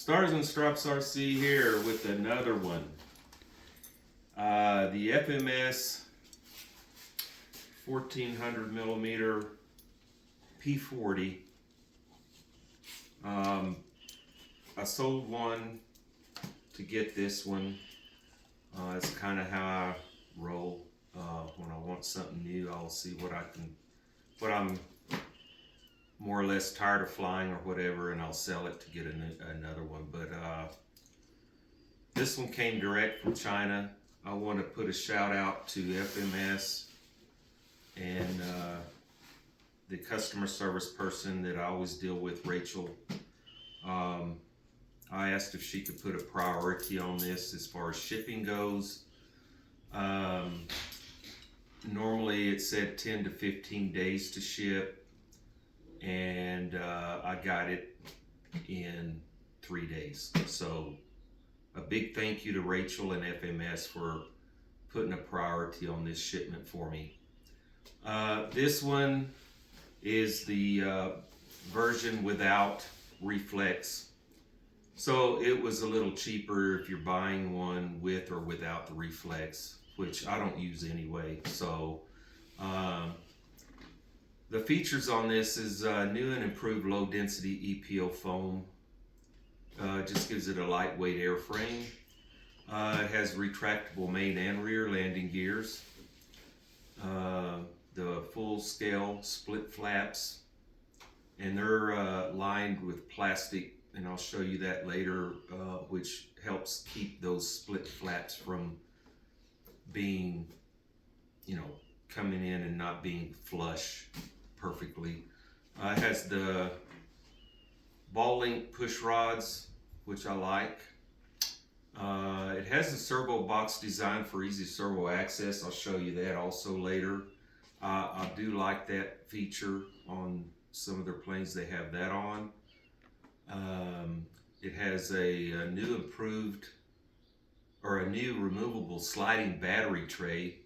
Stars and Stripes RC here with another one. The FMS 1400 millimeter P-40. I sold one to get this one. It's kind of how I roll. When I want something new, I'll see what I'm more or less tired of flying or whatever, and I'll sell it to get another one. But this one came direct from China. I want to put a shout out to FMS and the customer service person that I always deal with, Rachel. I asked if she could put a priority on this as far as shipping goes. Normally it said 10 to 15 days to ship, and I got it in 3 days. So a big thank you to Rachel and FMS for putting a priority on this shipment for me. This one is the version without reflex. So it was a little cheaper if you're buying one with or without the reflex, which I don't use anyway. So the features on this is new and improved low density EPO foam. Just gives it a lightweight airframe. It has retractable main and rear landing gears. The full scale split flaps, and they're lined with plastic, and I'll show you that later, which helps keep those split flaps from being, coming in and not being flush perfectly. It has the ball link push rods, which I like. It has a servo box design for easy servo access. I'll show you that also later. I do like that feature on some of their planes. They have that on. It has a new removable sliding battery tray.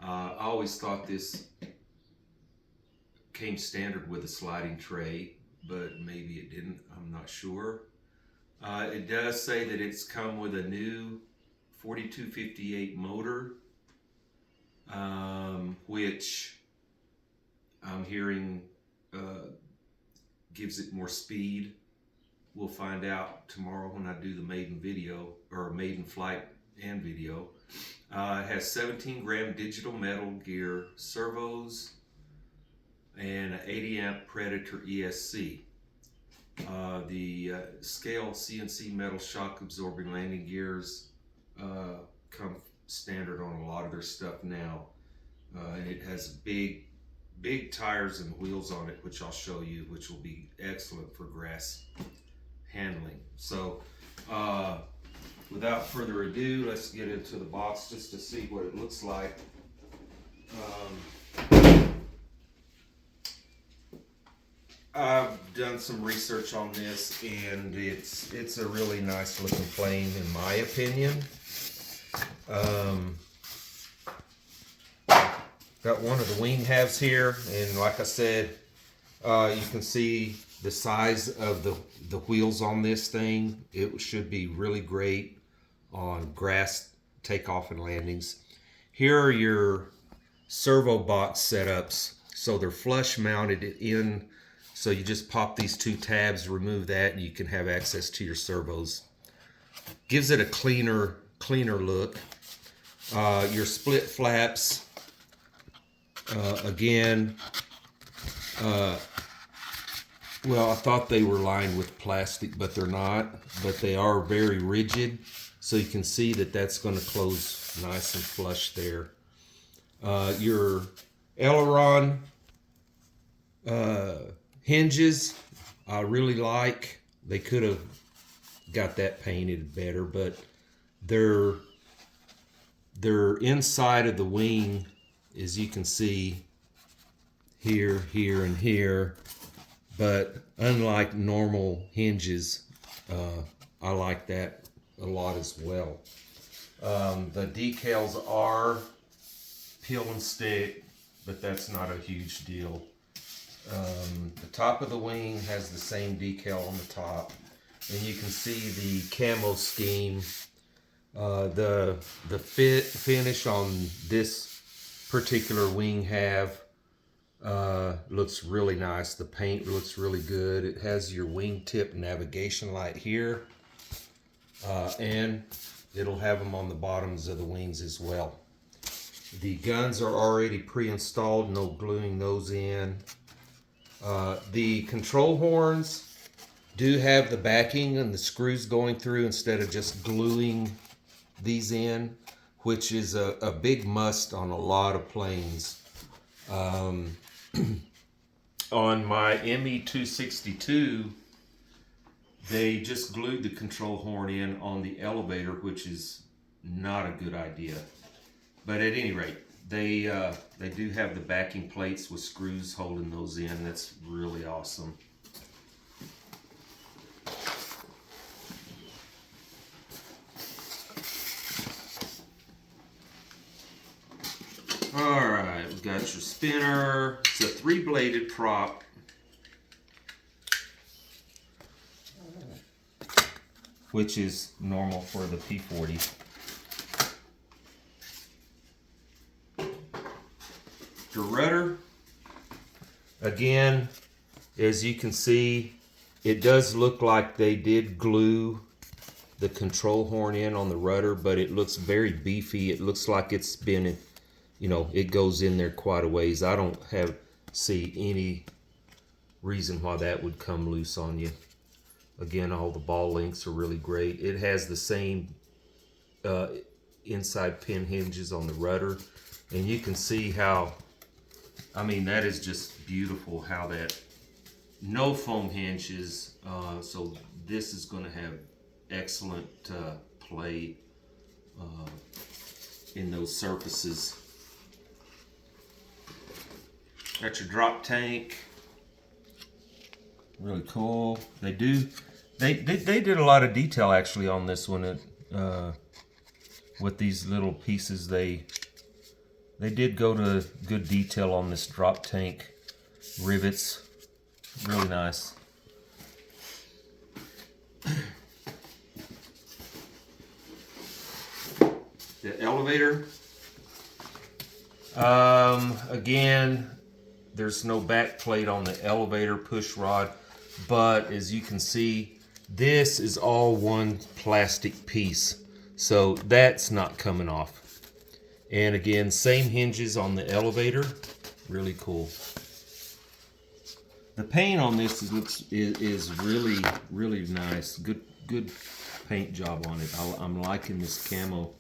I always thought this came standard with a sliding tray, but maybe it didn't. I'm not sure. It does say that it's come with a new 4258 motor, which I'm hearing gives it more speed. We'll find out tomorrow when I do the maiden video, or maiden flight and video. It has 17-gram digital metal gear, servos, and an 80-amp Predator ESC. The scale CNC metal shock absorbing landing gears come standard on a lot of their stuff now. And it has big tires and wheels on it, which I'll show you, which will be excellent for grass handling. So without further ado, let's get into the box just to see what it looks like. I've done some research on this, and it's a really nice looking plane in my opinion. Got one of the wing halves here, and like I said, you can see the size of the wheels on this thing. It should be really great on grass takeoff and landings. Here are your servo box setups. So they're flush mounted in, so you just pop these two tabs, remove that, and you can have access to your servos. Gives it a cleaner look. Your split flaps, again, well, I thought they were lined with plastic, but they're not. But they are very rigid, so you can see that that's going to close nice and flush there. Your aileron hinges, I really like. They could have got that painted better, but they're inside of the wing, as you can see here, here, and here. But unlike normal hinges, I like that a lot as well. The decals are peel and stick, but that's not a huge deal. The top of the wing has the same decal on the top. and you can see the camo scheme. The finish on this particular wing half looks really nice. The paint looks really good. It has your wingtip navigation light here, and it'll have them on the bottoms of the wings as well. The guns are already pre-installed, no gluing those in. The control horns do have the backing and the screws going through instead of just gluing these in, which is a big must on a lot of planes. On my ME-262, they just glued the control horn in on the elevator, which is not a good idea. But at any rate, they do have the backing plates with screws holding those in. That's really awesome. Alright, we've got your spinner. It's a 3-bladed prop. Which is normal for the P-40. The rudder, again, as you can see, it does look like they did glue the control horn in on the rudder, but it looks very beefy. It looks like it's been, you know, it goes in there quite a ways. I don't see any reason why that would come loose on you. Again, all the ball links are really great. It has the same inside pin hinges on the rudder, and you can see how, I mean, that is just beautiful how that, no foam hinges, so this is going to have excellent play in those surfaces. Got your drop tank, really cool. They did a lot of detail actually on this one. With these little pieces, they did go to good detail on this drop tank rivets. Really nice. The elevator. Again, there's no back plate on the elevator push rod, but as you can see, this is all one plastic piece, so that's not coming off. And again, same hinges on the elevator. Really cool. The paint on this is really nice. Good paint job on it. I'm liking this camo.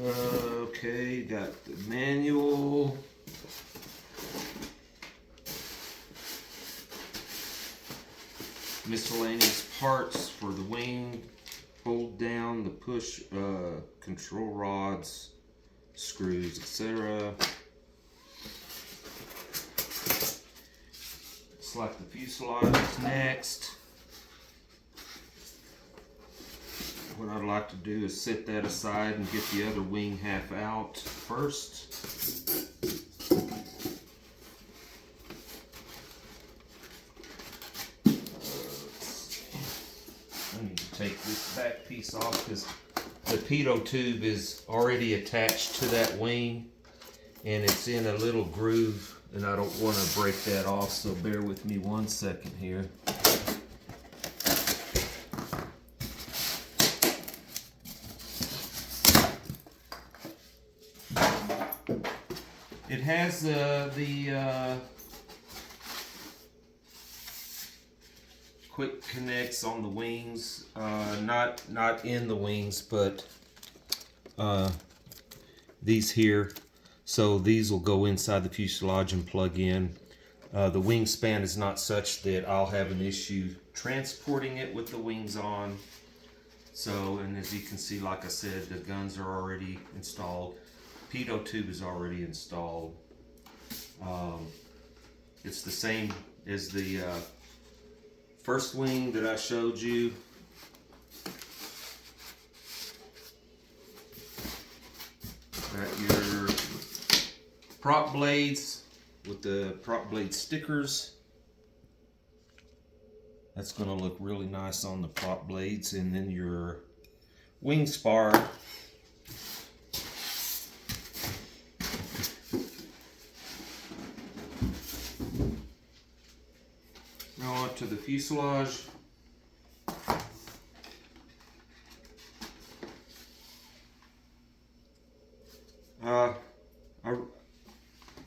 Okay, got the manual. Miscellaneous parts for the wing. Hold down the push control rods, screws, etc. Select the fuselage is next. What I'd like to do is set that aside and get the other wing half out first. I need to take this back piece off because the pitot tube is already attached to that wing and it's in a little groove, and I don't want to break that off, so bear with me 1 second here. It has the quick connects on the wings, not in the wings, but these here. So these will go inside the fuselage and plug in. The wingspan is not such that I'll have an issue transporting it with the wings on. So, and as you can see, like I said, the guns are already installed. Pitot tube is already installed. It's the same as the first wing that I showed you. Got your prop blades with the prop blade stickers. That's going to look really nice on the prop blades. And then your wing spar. Now on to the fuselage.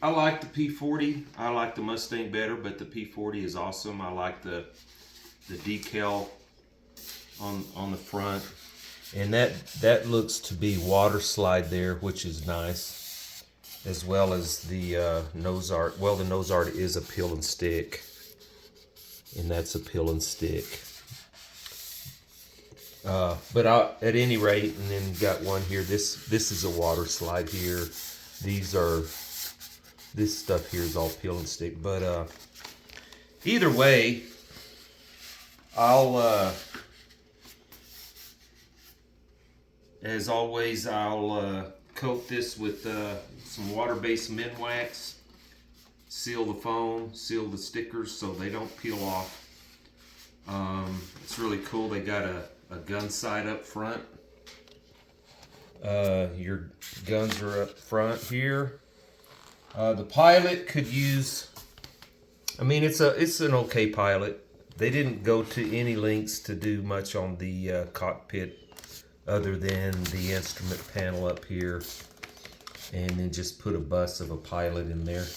I like the P-40. I like the Mustang better, but the P-40 is awesome. I like the decal on the front, and that looks to be water slide there, which is nice, as well as the nose art. Well, the nose art is a peel and stick, and that's a peel and stick. But at any rate, and then got one here. This is a water slide here. This stuff here is all peel and stick. But either way, I'll as always I'll coat this with some water-based Minwax. Seal the foam, seal the stickers so they don't peel off. It's really cool. They got a gun sight up front. Your guns are up front here. The pilot could use, I mean, it's an okay pilot. They didn't go to any lengths to do much on the cockpit other than the instrument panel up here, and then just put a bus of a pilot in there.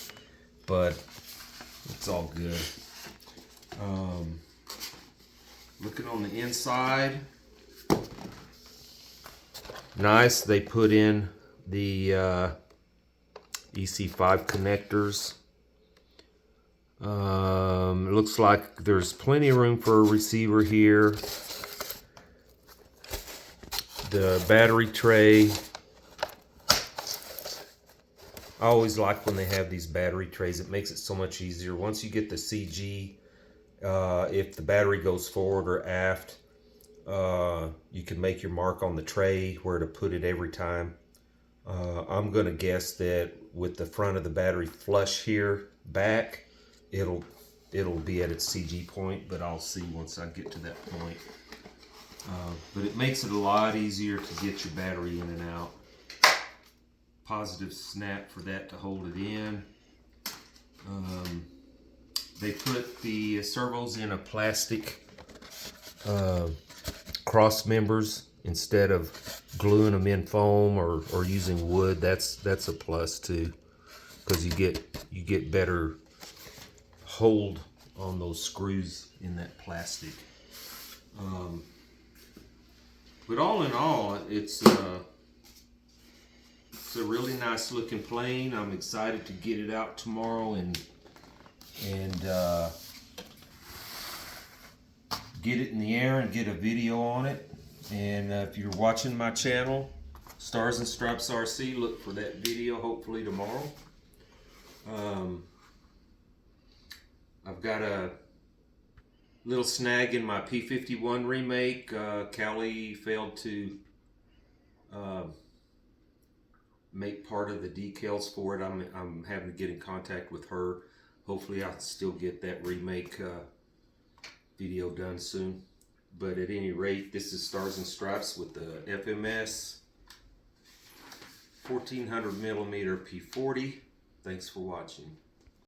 But it's all good. Looking on the inside, nice. They put in the EC5 connectors. It looks like there's plenty of room for a receiver here. The battery tray. I always like when they have these battery trays. It makes it so much easier. Once you get the CG, if the battery goes forward or aft, you can make your mark on the tray where to put it every time. I'm going to guess that with the front of the battery flush here back, it'll be at its CG point, but I'll see once I get to that point. But it makes it a lot easier to get your battery in and out. Positive snap for that to hold it in. They put the servos in a plastic cross members instead of gluing them in foam or using wood. That's a plus too, because you get better hold on those screws in that plastic. But all in all, it's a really nice looking plane. I'm excited to get it out tomorrow and get it in the air and get a video on it. And if you're watching my channel, Stars and Stripes RC, look for that video hopefully tomorrow. I've got a little snag in my P-51 remake. Callie failed to make part of the decals for it. I'm having to get in contact with her. Hopefully I'll still get that remake video done soon. But at any rate, this is Stars and Stripes with the FMS 1400mm P-40. Thanks for watching.